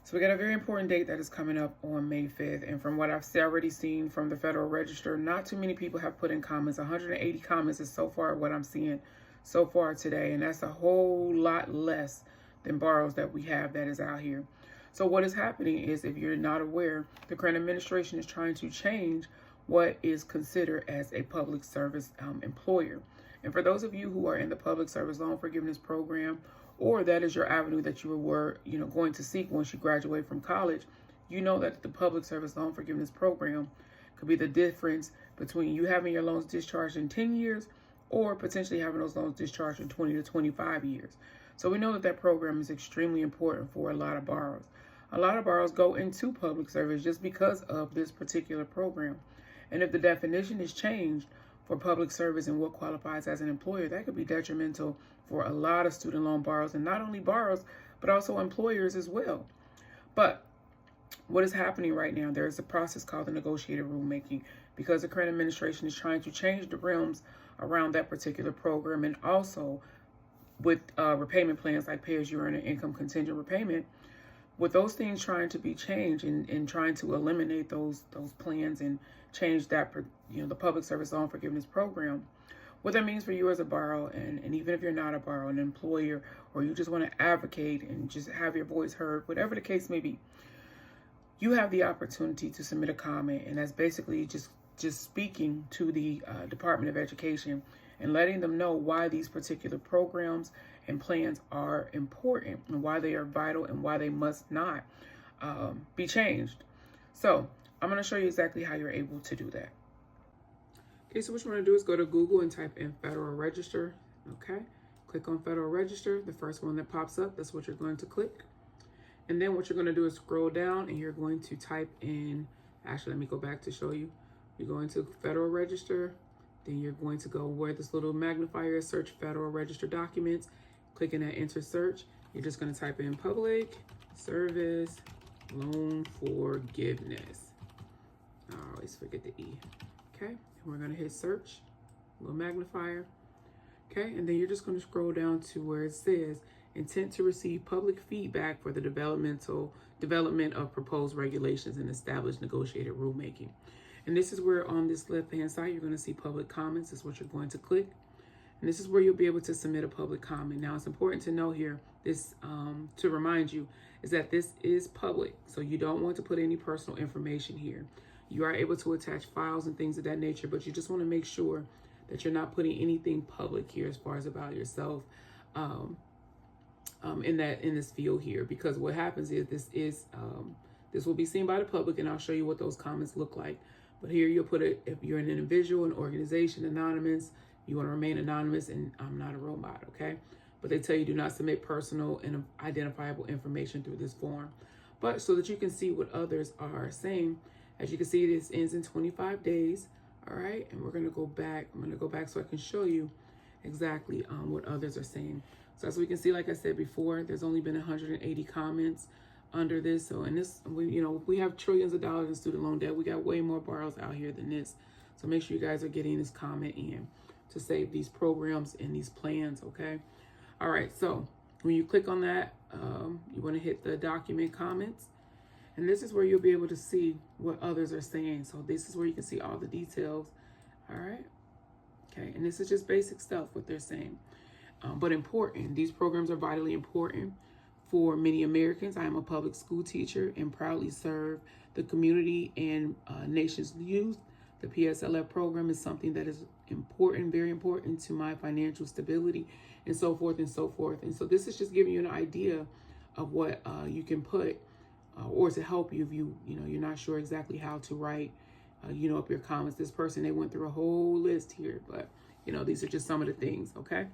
So we got a very important date that is coming up on May 5th. And from what I've already seen from the Federal Register, not too many people have put in comments. 180 comments is so far what I'm seeing so far today. And that's a whole lot less than borrows that we have that is out here. So what is happening is, if you're not aware, the current administration is trying to change what is considered as a public service employer. And for those of you who are in the public service loan forgiveness program, or that is your avenue that you were, going to seek once you graduate from college, you know that the public service loan forgiveness program could be the difference between you having your loans discharged in 10 years or potentially having those loans discharged in 20 to 25 years. So we know that that program is extremely important for a lot of borrowers. A lot of borrowers go into public service just because of this particular program. And if the definition is changed for public service and what qualifies as an employer, that could be detrimental for a lot of student loan borrowers, and not only borrowers, but also employers as well. But what is happening right now, there is a process called the negotiated rulemaking, because the current administration is trying to change the realms around that particular program, and also with repayment plans like pay-as-you-earn and income contingent repayment. With those things trying to be changed and trying to eliminate those plans and change that, the public service loan forgiveness program, what that means for you as a borrower, and even if you're not a borrower, an employer, or you just want to advocate and just have your voice heard, whatever the case may be, you have the opportunity to submit a comment, and that's basically just speaking to the Department of Education and letting them know why these particular programs and plans are important and why they are vital and why they must not be changed. So I'm going to show you exactly how you're able to do that. Okay, so what you want to do is go to Google and type in Federal Register. Okay, click on Federal Register. The first one that pops up, that's what you're going to click. And then what you're going to do is scroll down and you're going to type in, actually, let me go back to show you. You're going to Federal Register. Then you're going to go where this little magnifier is, search Federal Register documents. Clicking that enter search, you're just going to type in public service loan forgiveness. I always forget the E. Okay, and we're going to hit search, little magnifier. Okay, and then you're just going to scroll down to where it says intent to receive public feedback for the development of proposed regulations and establish negotiated rulemaking. And this is where on this left-hand side, you're going to see public comments. Is what you're going to click. And this is where you'll be able to submit a public comment. Now, it's important to know here, this to remind you, is that this is public. So you don't want to put any personal information here. You are able to attach files and things of that nature, but you just want to make sure that you're not putting anything public here as far as about yourself in this field here. Because what happens is this will be seen by the public, and I'll show you what those comments look like. But here you'll put it, if you're an individual, an organization, anonymous, you want to remain anonymous, and I'm not a robot, okay? But they tell you do not submit personal and identifiable information through this form. But so that you can see what others are saying, as you can see, this ends in 25 days, all right? And we're going to go back. I'm going to go back so I can show you exactly what others are saying. So as we can see, like I said before, there's only been 180 comments under this. So in this, we have trillions of dollars in student loan debt. We got way more borrowers out here than this. So make sure you guys are getting this comment in to save these programs and these plans, okay? All right, so when you click on that, you want to hit the document comments, and this is where you'll be able to see what others are saying. So this is where you can see all the details, all right? Okay, and this is just basic stuff, what they're saying, but important. These programs are vitally important for many Americans. I am a public school teacher and proudly serve the community and nation's youth. The PSLF program is something that is important, very important to my financial stability, and so forth and so forth. And so this is just giving you an idea of what you can put or to help you if you're not sure exactly how to write up your comments. This person, they went through a whole list here, but these are just some of the things, okay?